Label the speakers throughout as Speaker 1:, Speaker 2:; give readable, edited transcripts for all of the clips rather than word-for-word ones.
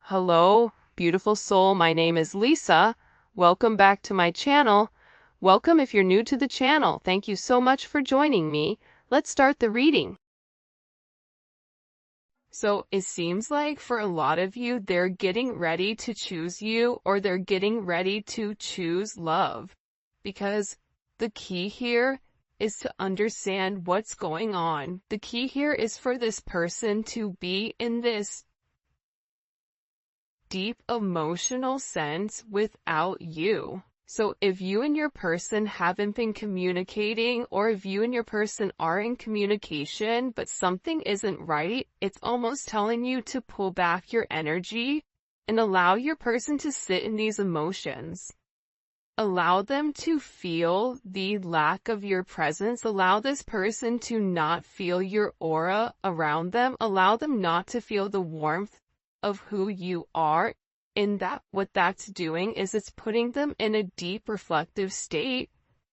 Speaker 1: Hello, beautiful soul. My name is Lisa. Welcome back to my channel. Welcome if you're new to the channel. Thank you so much for joining me. Let's start the reading. So it seems like for a lot of you, they're getting ready to choose you, or they're getting ready to choose love, because the key here is to understand what's going on. The key here is for this person to be in this deep emotional sense without you. So if you and your person haven't been communicating, or if you and your person are in communication but something isn't right, it's almost telling you to pull back your energy and allow your person to sit in these emotions. Allow them to feel the lack of your presence. Allow this person to not feel your aura around them. Allow them not to feel the warmth of who you are. In that, what that's doing is it's putting them in a deep reflective state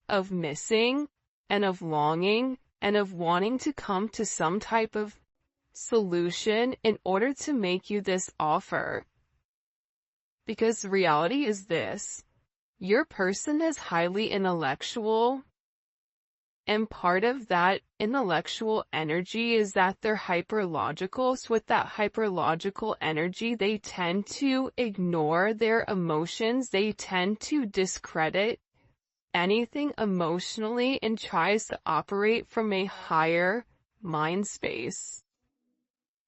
Speaker 1: of missing and of longing and of wanting to come to some type of solution in order to make you this offer. Because reality is this: your person is highly intellectual, and part of that intellectual energy is that they're hyperlogical. So with that hyperlogical energy, they tend to ignore their emotions. They tend to discredit anything emotionally and tries to operate from a higher mind space.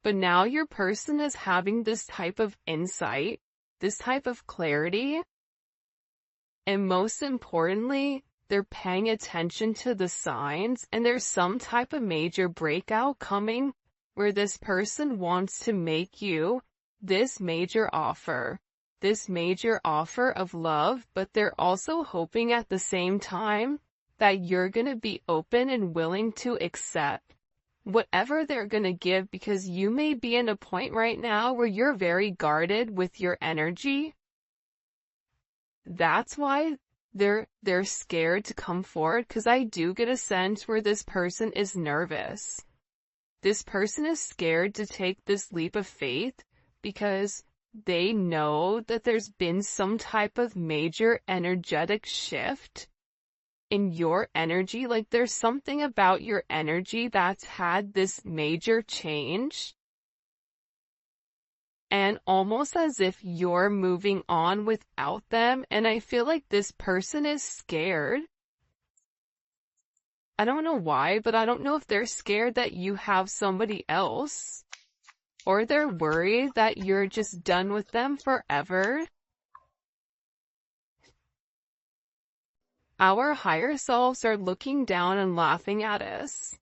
Speaker 1: But now your person is having this type of insight, this type of clarity, and most importantly, they're paying attention to the signs, and there's some type of major breakout coming where this person wants to make you this major offer of love, but they're also hoping at the same time that you're going to be open and willing to accept whatever they're going to give, because you may be in a point right now where you're very guarded with your energy. That's why they're scared to come forward, because I do get a sense where this person is nervous. This person is scared to take this leap of faith because they know that there's been some type of major energetic shift in your energy. Like there's something about your energy that's had this major change. And almost as if you're moving on without them. And I feel like this person is scared. I don't know why, but I don't know if they're scared that you have somebody else, or they're worried that you're just done with them forever. Our higher selves are looking down and laughing at us.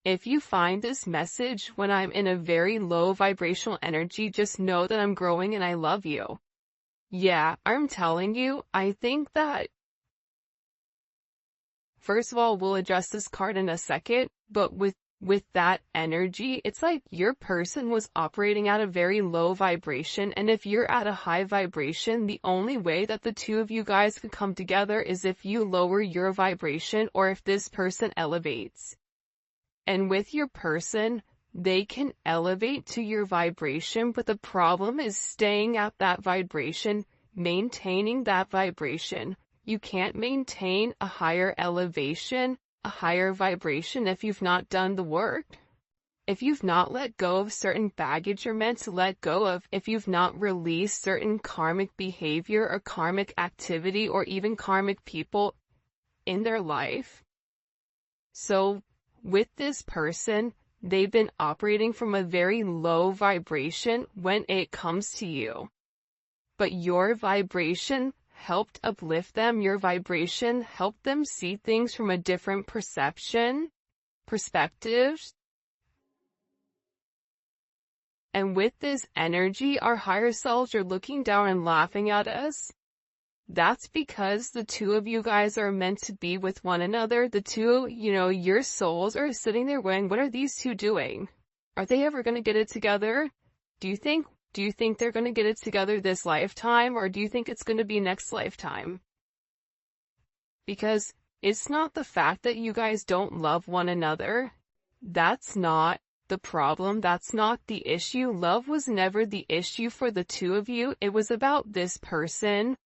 Speaker 1: If you find this message when I'm in a very low vibrational energy, just know that I'm growing and I love you. Yeah, I'm telling you, I think that, first of all, we'll address this card in a second, but with that energy, it's like your person was operating at a very low vibration, and if you're at a high vibration, the only way that the two of you guys could come together is if you lower your vibration, or if this person elevates. And with your person, they can elevate to your vibration, but the problem is staying at that vibration, maintaining that vibration. You can't maintain a higher elevation, a higher vibration, if you've not done the work. If you've not let go of certain baggage you're meant to let go of, if you've not released certain karmic behavior or karmic activity or even karmic people in their life. So with this person, they've been operating from a very low vibration when it comes to you. But your vibration helped uplift them. Your vibration helped them see things from a different perspective. And with this energy, our higher selves are looking down and laughing at us. That's because the two of you guys are meant to be with one another. The two, your souls are sitting there going, what are these two doing? Are they ever going to get it together? Do you think they're going to get it together this lifetime, or do you think it's going to be next lifetime? Because it's not the fact that you guys don't love one another. That's not the problem. That's not the issue. Love was never the issue for the two of you. It was about this person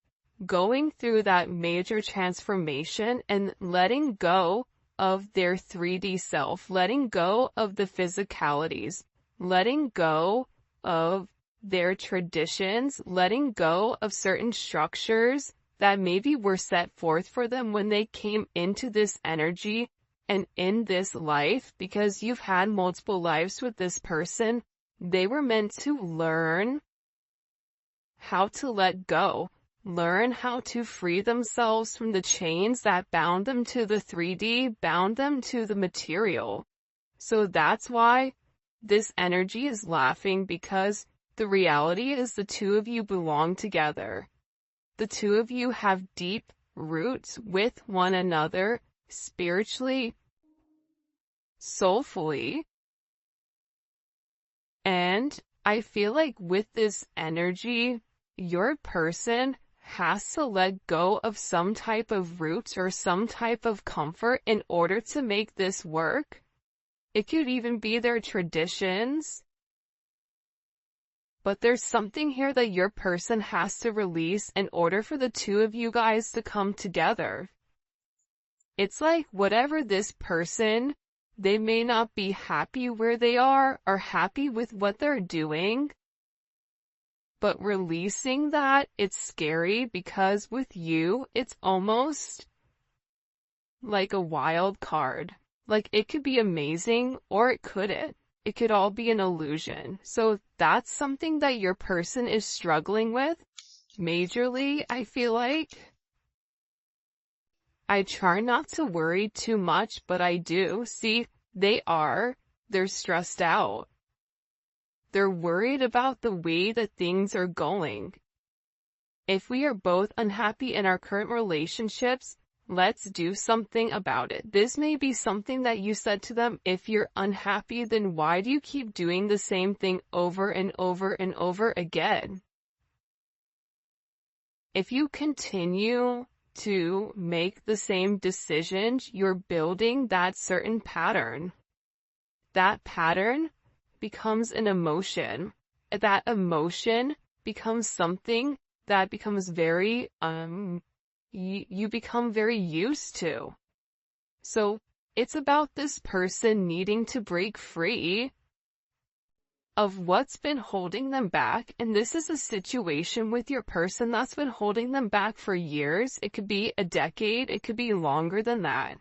Speaker 1: going through that major transformation and letting go of their 3D self, letting go of the physicalities, letting go of their traditions, letting go of certain structures that maybe were set forth for them when they came into this energy and in this life, because you've had multiple lives with this person. They were meant to learn how to let go, learn how to free themselves from the chains that bound them to the 3D, bound them to the material. So that's why this energy is laughing, because the reality is the two of you belong together. The two of you have deep roots with one another, spiritually, soulfully. And I feel like with this energy, your person has to let go of some type of roots or some type of comfort in order to make this work. It could even be their traditions. But there's something here that your person has to release in order for the two of you guys to come together. It's like whatever this person, they may not be happy where they are or happy with what they're doing. But releasing that, it's scary, because with you, it's almost like a wild card. Like, it could be amazing or it couldn't. It could all be an illusion. So that's something that your person is struggling with majorly, I feel like. I try not to worry too much, but I do. See, they're stressed out. They're worried about the way that things are going. If we are both unhappy in our current relationships, let's do something about it. This may be something that you said to them. If you're unhappy, then why do you keep doing the same thing over and over and over again? If you continue to make the same decisions, you're building that certain pattern. That pattern becomes an emotion. That emotion becomes something that becomes very, you become very used to. So it's about this person needing to break free of what's been holding them back. And this is a situation with your person that's been holding them back for years. It could be a decade. It could be longer than that.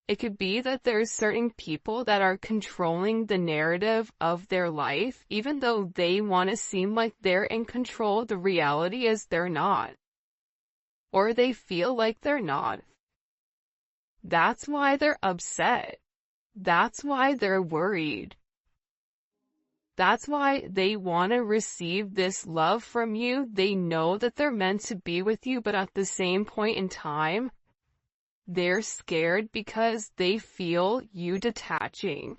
Speaker 1: It could be that there's certain people that are controlling the narrative of their life, even though they want to seem like they're in control. The reality is they're not. Or they feel like they're not. That's why they're upset. That's why they're worried. That's why they want to receive this love from you. They know that they're meant to be with you, but at the same point in time, they're scared because they feel you detaching.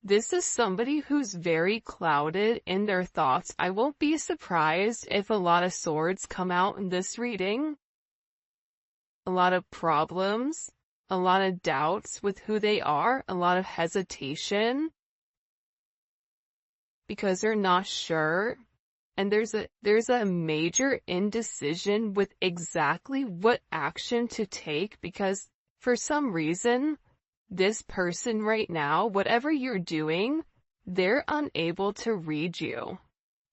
Speaker 1: This is somebody who's very clouded in their thoughts. I won't be surprised if a lot of swords come out in this reading. A lot of problems, a lot of doubts with who they are, a lot of hesitation, because they're not sure. And there's a major indecision with exactly what action to take, because for some reason, this person right now, whatever you're doing, they're unable to read you.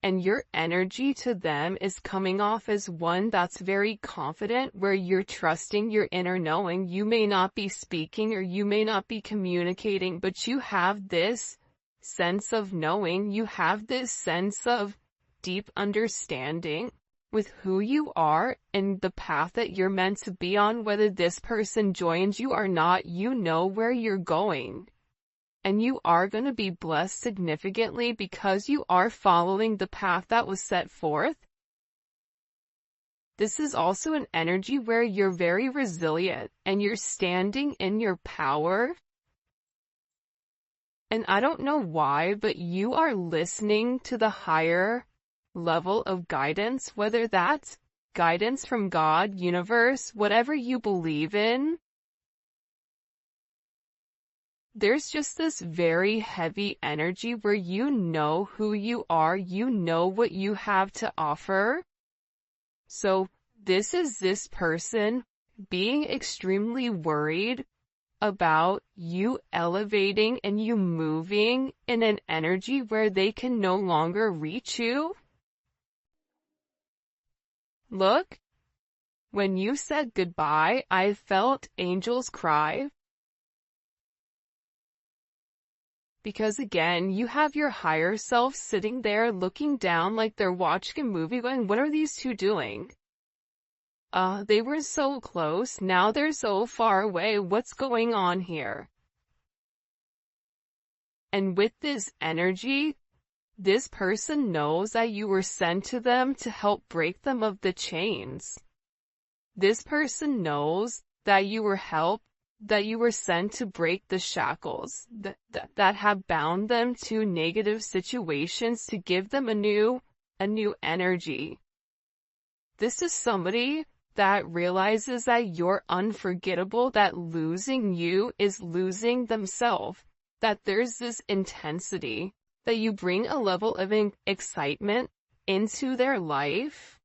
Speaker 1: And your energy to them is coming off as one that's very confident, where you're trusting your inner knowing. You may not be speaking or you may not be communicating, but you have this sense of knowing. You have this sense of deep understanding with who you are and the path that you're meant to be on. Whether this person joins you or not, you know where you're going. And you are going to be blessed significantly because you are following the path that was set forth. This is also an energy where you're very resilient and you're standing in your power. And I don't know why, but you are listening to the higher level of guidance, whether that's guidance from God, universe, whatever you believe in. there's just this very heavy energy where you know who you are, you know what you have to offer. So this is this person being extremely worried about you elevating and you moving in an energy where they can no longer reach you. Look, when you said goodbye, I felt angels cry. Because again, you have your higher self sitting there looking down like they're watching a movie going, what are these two doing? They were so close, now they're so far away, what's going on here? And with this energy, this person knows that you were sent to them to help break them of the chains. This person knows that you were sent to break the shackles that have bound them to negative situations, to give them a new energy. This is somebody that realizes that you're unforgettable, that losing you is losing themselves, that there's this intensity, that you bring a level of excitement into their life.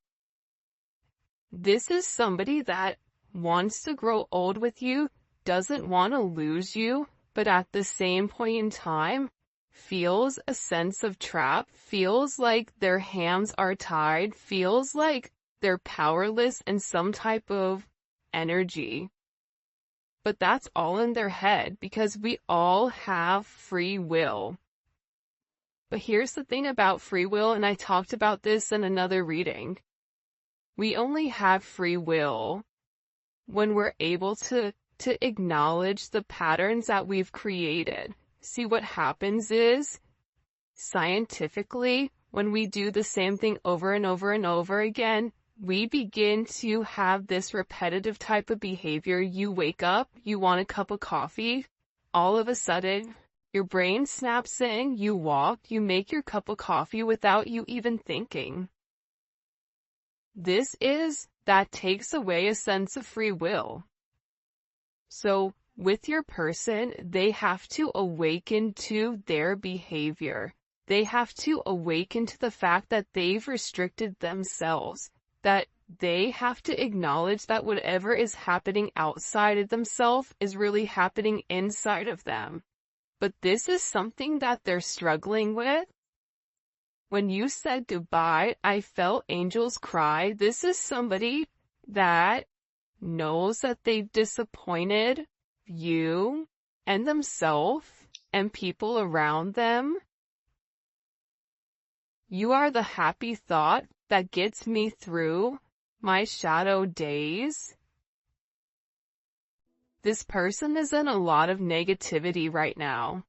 Speaker 1: This is somebody that wants to grow old with you, doesn't want to lose you, but at the same point in time, feels a sense of trap, feels like their hands are tied, feels like they're powerless in some type of energy. But that's all in their head, because we all have free will. But here's the thing about free will, and I talked about this in another reading. We only have free will when we're able to acknowledge the patterns that we've created. See, what happens is, scientifically, when we do the same thing over and over and over again, we begin to have this repetitive type of behavior. You wake up, you want a cup of coffee, all of a sudden, your brain snaps in, you walk, you make your cup of coffee without you even thinking. That takes away a sense of free will. So, with your person, they have to awaken to their behavior. They have to awaken to the fact that they've restricted themselves, that they have to acknowledge that whatever is happening outside of themselves is really happening inside of them. But this is something that they're struggling with. When you said goodbye, I felt angels cry. This is somebody that knows that they've disappointed you and themselves and people around them. You are the happy thought that gets me through my shadow days. This person is in a lot of negativity right now.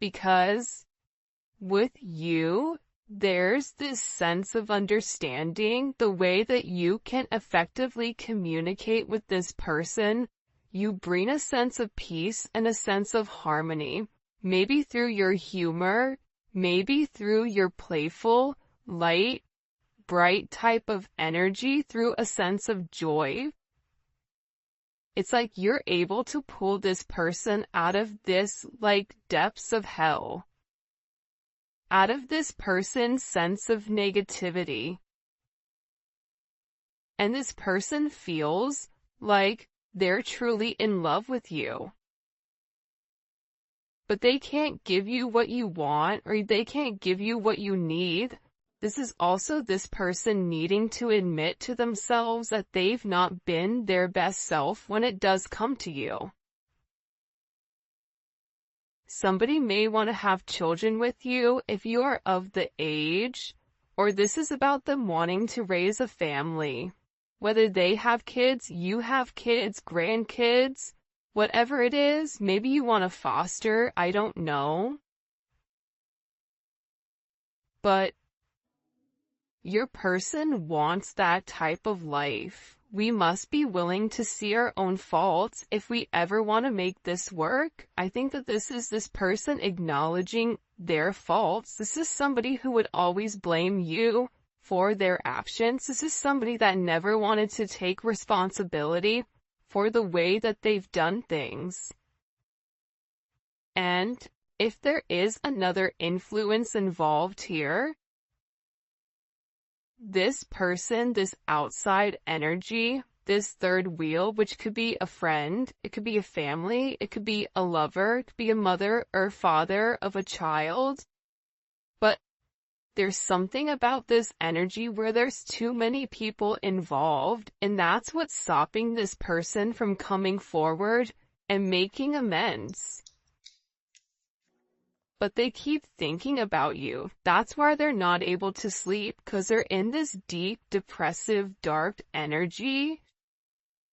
Speaker 1: Because with you, there's this sense of understanding, the way that you can effectively communicate with this person. You bring a sense of peace and a sense of harmony, maybe through your humor, maybe through your playful, light, bright type of energy, through a sense of joy. It's like you're able to pull this person out of this, like, depths of hell. Out of this person's sense of negativity. And this person feels like they're truly in love with you. But they can't give you what you want, or they can't give you what you need. This is also this person needing to admit to themselves that they've not been their best self when it does come to you. Somebody may want to have children with you if you are of the age, or this is about them wanting to raise a family. Whether they have kids, you have kids, grandkids, whatever it is, maybe you want to foster, I don't know. But your person wants that type of life. We must be willing to see our own faults if we ever want to make this work. I think that this is this person acknowledging their faults. This is somebody who would always blame you for their actions. This is somebody that never wanted to take responsibility for the way that they've done things. And if there is another influence involved here, this person, this outside energy, this third wheel, which could be a friend, it could be a family, it could be a lover, it could be a mother or father of a child. But there's something about this energy where there's too many people involved, and that's what's stopping this person from coming forward and making amends. But they keep thinking about you. That's why they're not able to sleep, because they're in this deep, depressive, dark energy.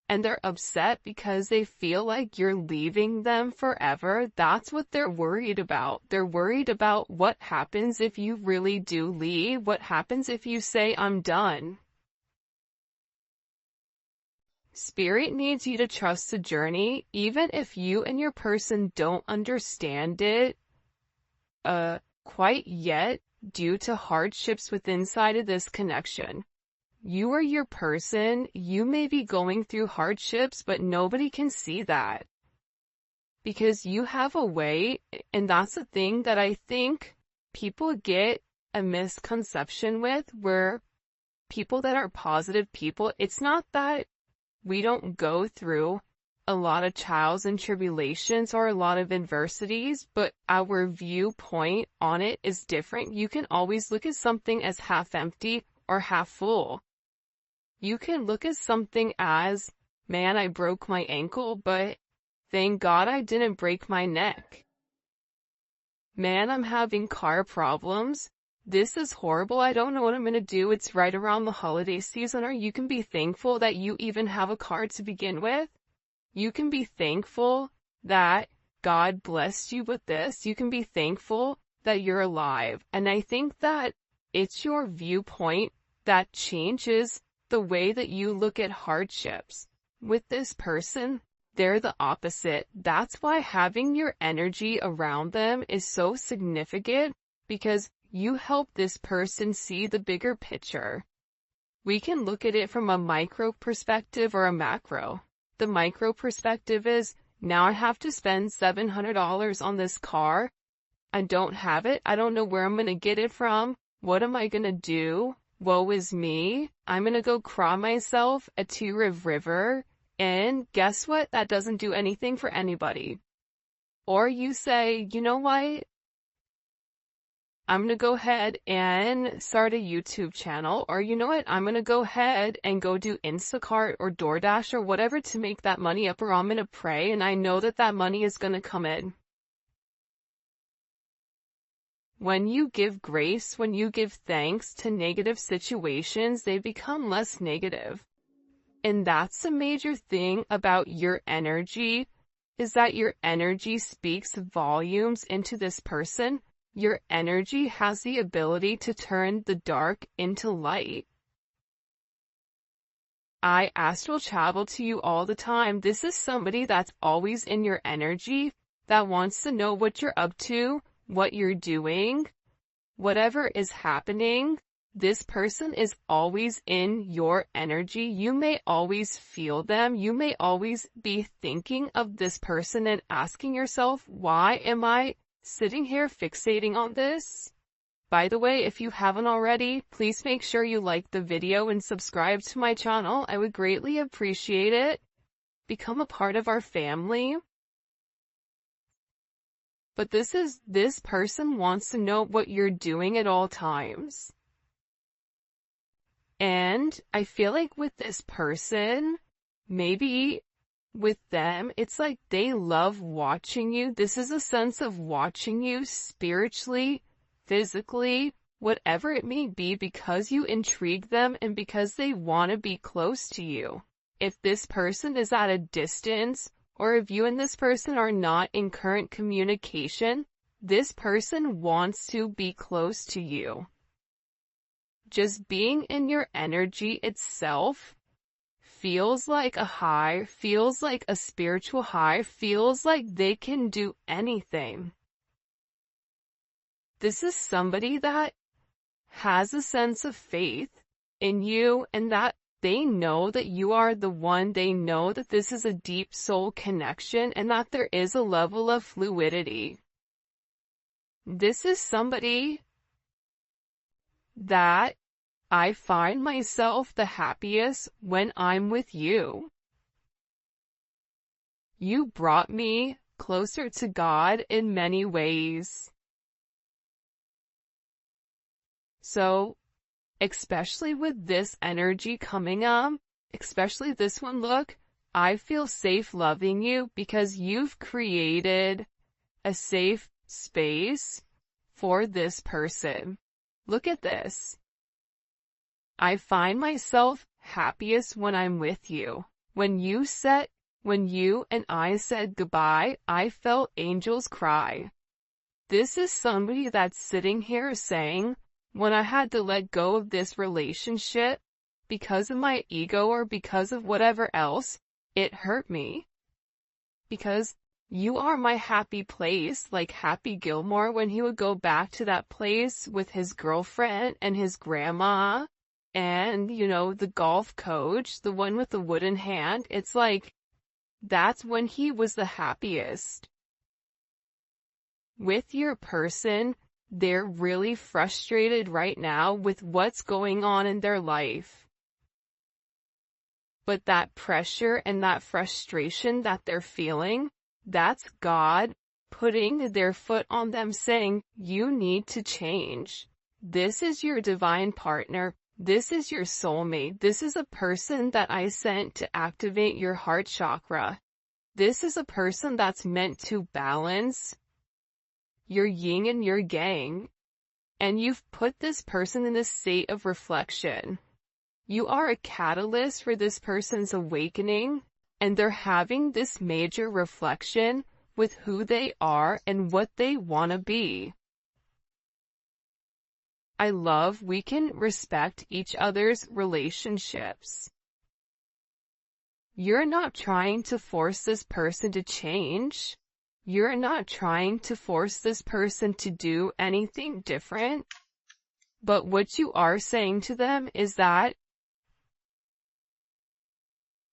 Speaker 1: And they're upset because they feel like you're leaving them forever. That's what they're worried about. They're worried about what happens if you really do leave. What happens if you say, I'm done? Spirit needs you to trust the journey, even if you and your person don't understand it quite yet due to hardships within inside of this connection. You or your person, you may be going through hardships, but nobody can see that. Because you have a way, and that's the thing that I think people get a misconception with, where people that are positive people, it's not that we don't go through a lot of trials and tribulations or a lot of adversities, but our viewpoint on it is different. You can always look at something as half empty or half full. You can look at something as, man, I broke my ankle, but thank God I didn't break my neck. Man, I'm having car problems. This is horrible. I don't know what I'm going to do. It's right around the holiday season. Or you can be thankful that you even have a car to begin with. You can be thankful that God blessed you with this. You can be thankful that you're alive. And I think that it's your viewpoint that changes the way that you look at hardships. With this person, they're the opposite. That's why having your energy around them is so significant, because you help this person see the bigger picture. We can look at it from a micro perspective or a macro. The micro perspective is, now I have to spend $700 on this car. I don't have it. I don't know where I'm going to get it from. What am I going to do? Woe is me. I'm going to go cry myself at Two River. And guess what? That doesn't do anything for anybody. Or you say, you know what? I'm going to go ahead and start a YouTube channel. Or you know what? I'm going to go ahead and go do Instacart or DoorDash or whatever to make that money up, or I'm going to pray and I know that that money is going to come in. When you give grace, when you give thanks to negative situations, they become less negative. And that's a major thing about your energy, is that your energy speaks volumes into this person. Your energy has the ability to turn the dark into light. I astral travel to you all the time. This is somebody that's always in your energy, that wants to know what you're up to, what you're doing, whatever is happening. This person is always in your energy. You may always feel them. You may always be thinking of this person and asking yourself, why am I sitting here fixating on this? By the way, if you haven't already, please make sure you like the video and subscribe to my channel. I would greatly appreciate it. Become a part of our family. But this person wants to know what you're doing at all times. And I feel like with this person, maybe with them, it's like they love watching you. This is a sense of watching you spiritually, physically, whatever it may be, because you intrigue them and because they want to be close to you. If this person is at a distance, or if you and this person are not in current communication, this person wants to be close to you. Just being in your energy itself feels like a high, feels like a spiritual high, feels like they can do anything. This is somebody that has a sense of faith in you, and that They know that you are the one. They know that this is a deep soul connection and that there is a level of fluidity. This is somebody that I find myself the happiest when I'm with you. You brought me closer to God in many ways. So, especially with this energy coming up, especially this one, look, I feel safe loving you because you've created a safe space for this person. Look at this. I find myself happiest when I'm with you. When you and I said goodbye, I felt angels cry. This is somebody that's sitting here saying, when I had to let go of this relationship because of my ego or because of whatever else, it hurt me. Because you are my happy place, like Happy Gilmore when he would go back to that place with his girlfriend and his grandma and, the golf coach, the one with the wooden hand. It's like, that's when he was the happiest. With your person, they're really frustrated right now with what's going on in their life. But that pressure and that frustration that they're feeling, that's God putting their foot on them saying, you need to change. This is your divine partner. This is your soulmate. This is a person that I sent to activate your heart chakra. This is a person that's meant to balance your yin and your yang. And you've put this person in a state of reflection. You are a catalyst for this person's awakening, and they're having this major reflection with who they are and what they want to be. I love we can respect each other's relationships. You're not trying to force this person to change. You're not trying to force this person to do anything different. But what you are saying to them is that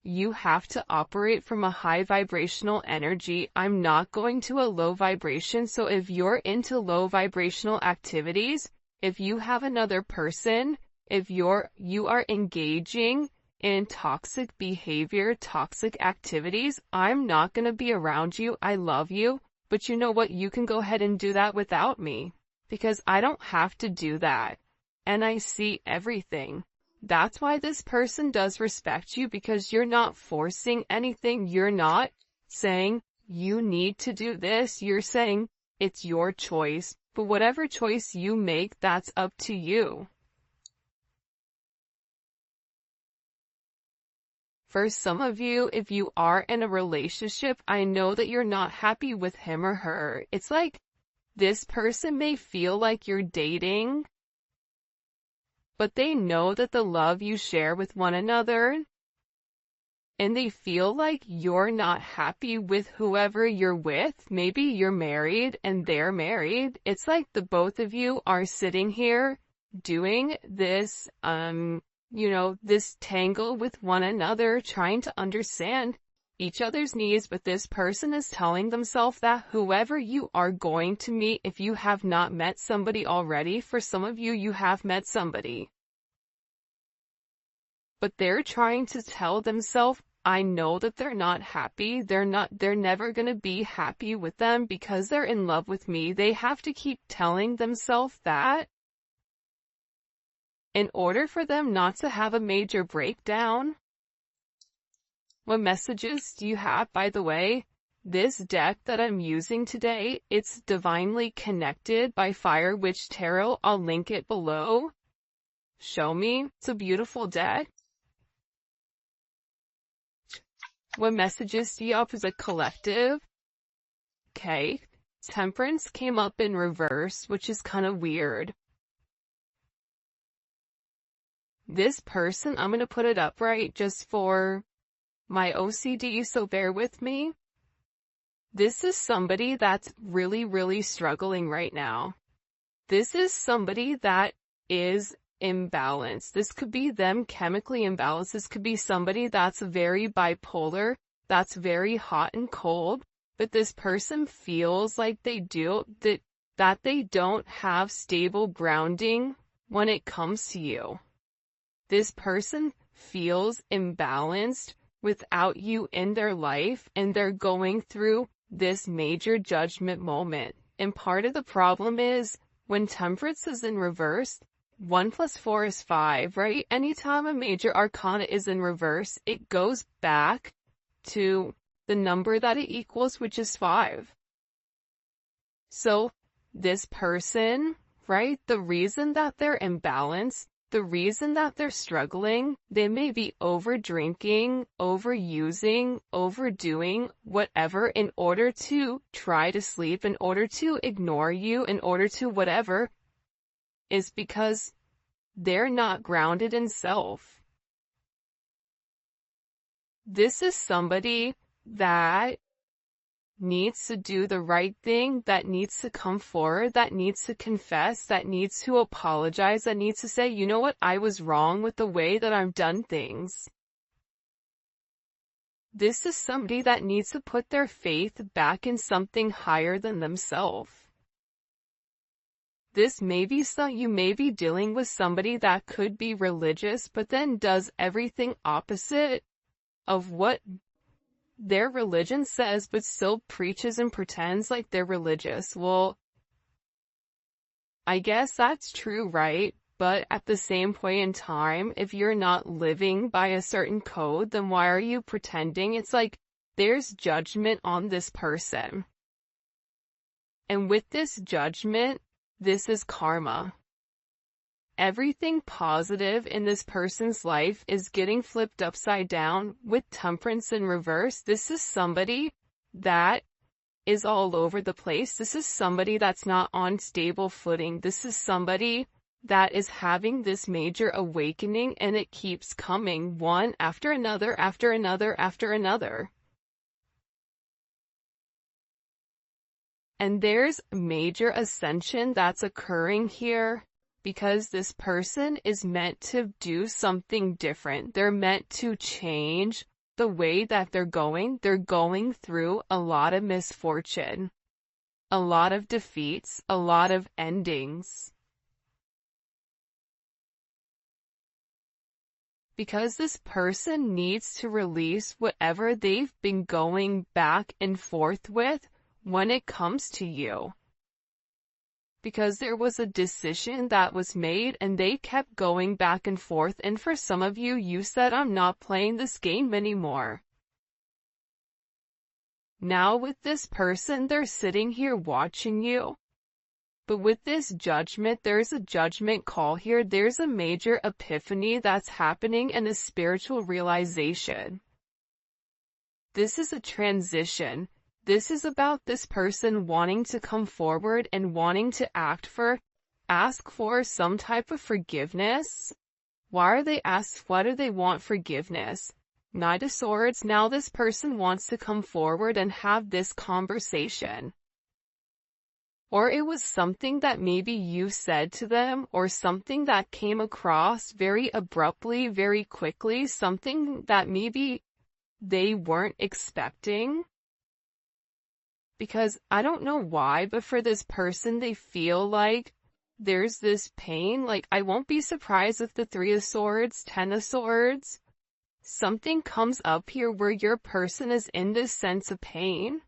Speaker 1: you have to operate from a high vibrational energy. I'm not going to a low vibration. So if you're into low vibrational activities, if you have another person, if you are engaging in toxic behavior, toxic activities, I'm not going to be around you. I love you, but you know what? You can go ahead and do that without me because I don't have to do that. And I see everything. That's why this person does respect you, because you're not forcing anything. You're not saying you need to do this. You're saying it's your choice. But whatever choice you make, that's up to you. For some of you, if you are in a relationship, I know that you're not happy with him or her. It's like this person may feel like you're dating, but they know that the love you share with one another, and they feel like you're not happy with whoever you're with. Maybe you're married and they're married. It's like the both of you are sitting here doing this, this tangle with one another, trying to understand each other's needs, but this person is telling themselves that whoever you are going to meet, if you have not met somebody already, for some of you, you have met somebody. But they're trying to tell themselves, I know that they're not happy. They're never going to be happy with them because they're in love with me. They have to keep telling themselves that in order for them not to have a major breakdown. What messages do you have, by the way? This deck that I'm using today, it's Divinely Connected by Fire Witch Tarot. I'll link it below. Show me. It's a beautiful deck. What messages do you have as a collective? Okay. Temperance came up in reverse, which is kind of weird. This person, I'm going to put it upright just for my OCD, so bear with me. This is somebody that's really, really struggling right now. This is somebody that is imbalanced. This could be them chemically imbalanced. This could be somebody that's very bipolar, that's very hot and cold, but this person feels like that they don't have stable grounding when it comes to you. This person feels imbalanced without you in their life, and they're going through this major judgment moment. And part of the problem is when Temperance is in reverse, 1 + 4 is 5, right? Anytime a major arcana is in reverse, it goes back to the number that it equals, which is 5. So this person, right, the reason that they're imbalanced, the reason that they're struggling, they may be over drinking, overusing, overdoing, whatever, in order to try to sleep, in order to ignore you, in order to whatever, is because they're not grounded in self. This is somebody that needs to do the right thing, that needs to come forward, that needs to confess, that needs to apologize, that needs to say, you know what, I was wrong with the way that I've done things. This is somebody that needs to put their faith back in something higher than themselves. You may be dealing with somebody that could be religious, but then does everything opposite of what their religion says, but still preaches and pretends like they're religious. Well, I guess that's true, right? But at the same point in time, if you're not living by a certain code, then why are you pretending? It's like there's judgment on this person. And with this judgment, this is karma. Everything positive in this person's life is getting flipped upside down with Temperance in reverse. This is somebody that is all over the place. This is somebody that's not on stable footing. This is somebody that is having this major awakening, and it keeps coming one after another, after another, after another. And there's major ascension that's occurring here, because this person is meant to do something different. They're meant to change the way that they're going. They're going through a lot of misfortune, a lot of defeats, a lot of endings. Because this person needs to release whatever they've been going back and forth with when it comes to you. Because there was a decision that was made and they kept going back and forth, and for some of you, you said, I'm not playing this game anymore. Now with this person, they're sitting here watching you. But with this judgment, there's a judgment call here. There's a major epiphany that's happening and a spiritual realization. This is a transition. This is about this person wanting to come forward and wanting to ask for some type of forgiveness. Why do they want forgiveness? Knight of Swords. Now this person wants to come forward and have this conversation. Or it was something that maybe you said to them, or something that came across very abruptly, very quickly, something that maybe they weren't expecting. Because I don't know why, but for this person, they feel like there's this pain. Like, I won't be surprised if the 3 of Swords, 10 of Swords, something comes up here where your person is in this sense of pain.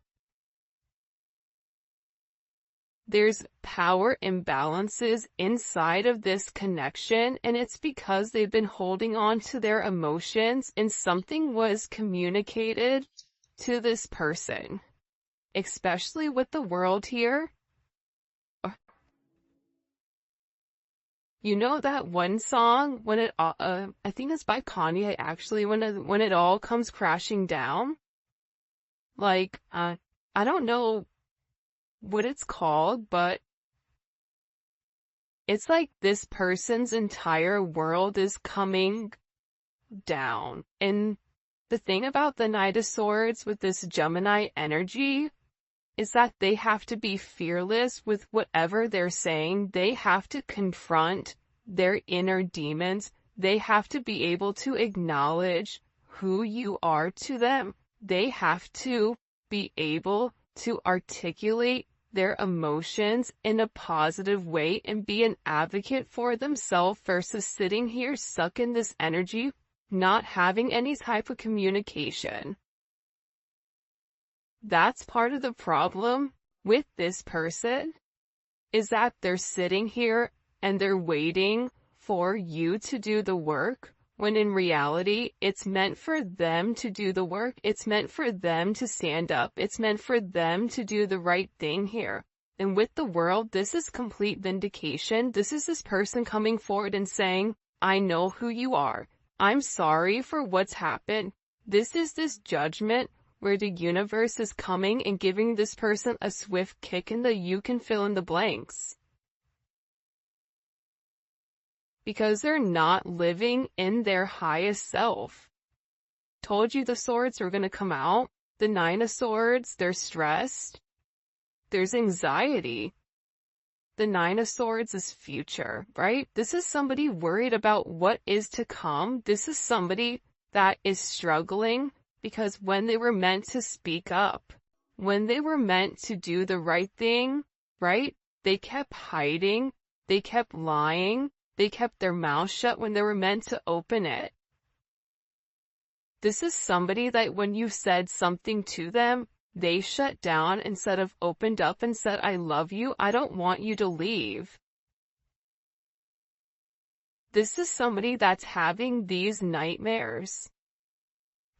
Speaker 1: There's power imbalances inside of this connection, and it's because they've been holding on to their emotions, and something was communicated to this person. Especially with the World here. You know that one song, I think it's by Kanye actually, when it all comes crashing down? Like, I don't know what it's called, but it's like this person's entire world is coming down. And the thing about the Knight of Swords with this Gemini energy is that they have to be fearless with whatever they're saying. They have to confront their inner demons. They have to be able to acknowledge who you are to them. They have to be able to articulate their emotions in a positive way and be an advocate for themselves versus sitting here stuck in this energy, not having any type of communication. That's part of the problem with this person, is that they're sitting here and they're waiting for you to do the work, when in reality, it's meant for them to do the work. It's meant for them to stand up. It's meant for them to do the right thing here. And with the world, this is complete vindication. This is this person coming forward and saying, I know who you are. I'm sorry for what's happened. This is this judgment where the universe is coming and giving this person a swift kick in the you can fill in the blanks. Because they're not living in their highest self. Told you the swords were going to come out. The 9 of Swords, they're stressed. There's anxiety. The 9 of Swords is future, right? This is somebody worried about what is to come. This is somebody that is struggling because when they were meant to speak up, when they were meant to do the right thing, right? They kept hiding. They kept lying. They kept their mouth shut when they were meant to open it. This is somebody that when you said something to them, they shut down instead of opened up and said, I love you, I don't want you to leave. This is somebody that's having these nightmares,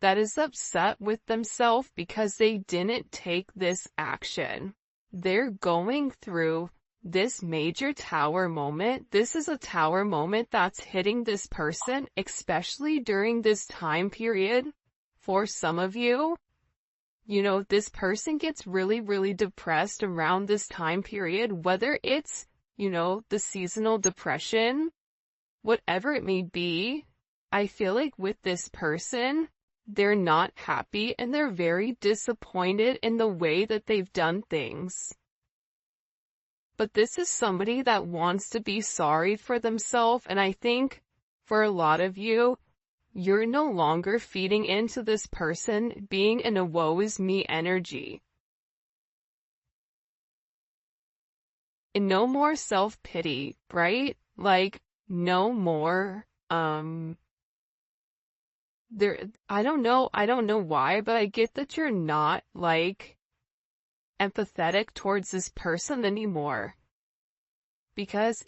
Speaker 1: that is upset with themselves because they didn't take this action. They're going through this major tower moment. This is a tower moment that's hitting this person, especially during this time period. For some of you, you know, this person gets really, really depressed around this time period, whether it's, you know, the seasonal depression, whatever it may be. I feel like with this person, they're not happy and they're very disappointed in the way that they've done things. But this is somebody that wants to be sorry for themselves, and I think for a lot of you, you're no longer feeding into this person being in a woe is me energy. And no more self-pity, right? Like, no more, I don't know why, but I get that you're not, like, empathetic towards this person anymore. Because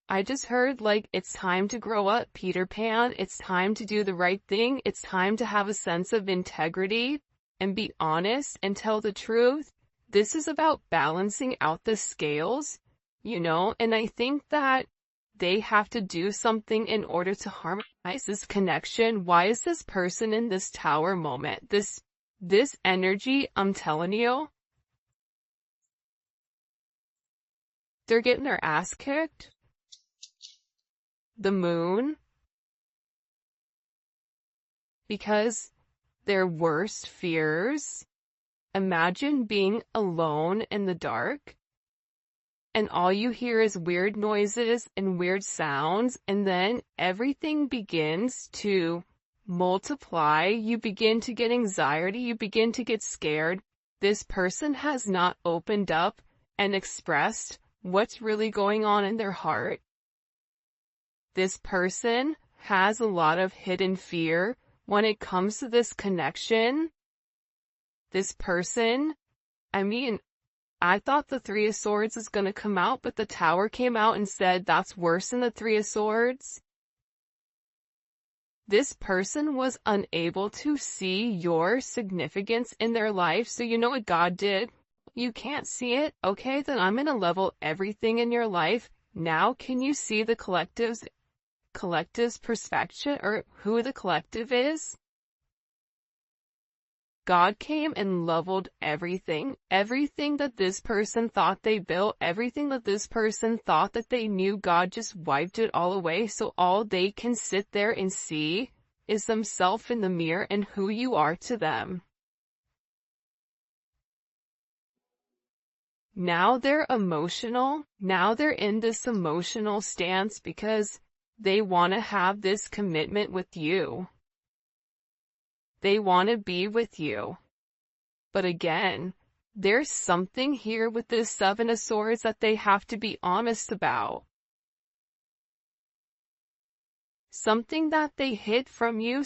Speaker 1: I just heard, like, it's time to grow up, Peter Pan. It's time to do the right thing. It's time to have a sense of integrity and be honest and tell the truth. This is about balancing out the scales, you know, and I think that they have to do something in order to harmonize this connection. Why is this person in this tower moment? This energy, I'm telling you, they're getting their ass kicked. The Moon. Because their worst fears. Imagine being alone in the dark. And all you hear is weird noises and weird sounds. And then everything begins to multiply. You begin to get anxiety. You begin to get scared. This person has not opened up and expressed what's really going on in their heart. This person has a lot of hidden fear when it comes to this connection. This person, I mean, I thought the 3 of Swords is going to come out, but the Tower came out and said that's worse than the 3 of Swords. This person was unable to see your significance in their life, so you know what God did? You can't see it? Okay, then I'm going to level everything in your life. Now can you see the collective's perspective, or who the collective is? God came and leveled everything. Everything that this person thought they built, everything that this person thought that they knew, God just wiped it all away, so all they can sit there and see is themselves in the mirror and who you are to them. Now they're emotional. Now they're in this emotional stance because they want to have this commitment with you. They want to be with you. But again, there's something here with this Seven of Swords that they have to be honest about. Something that they hid from you,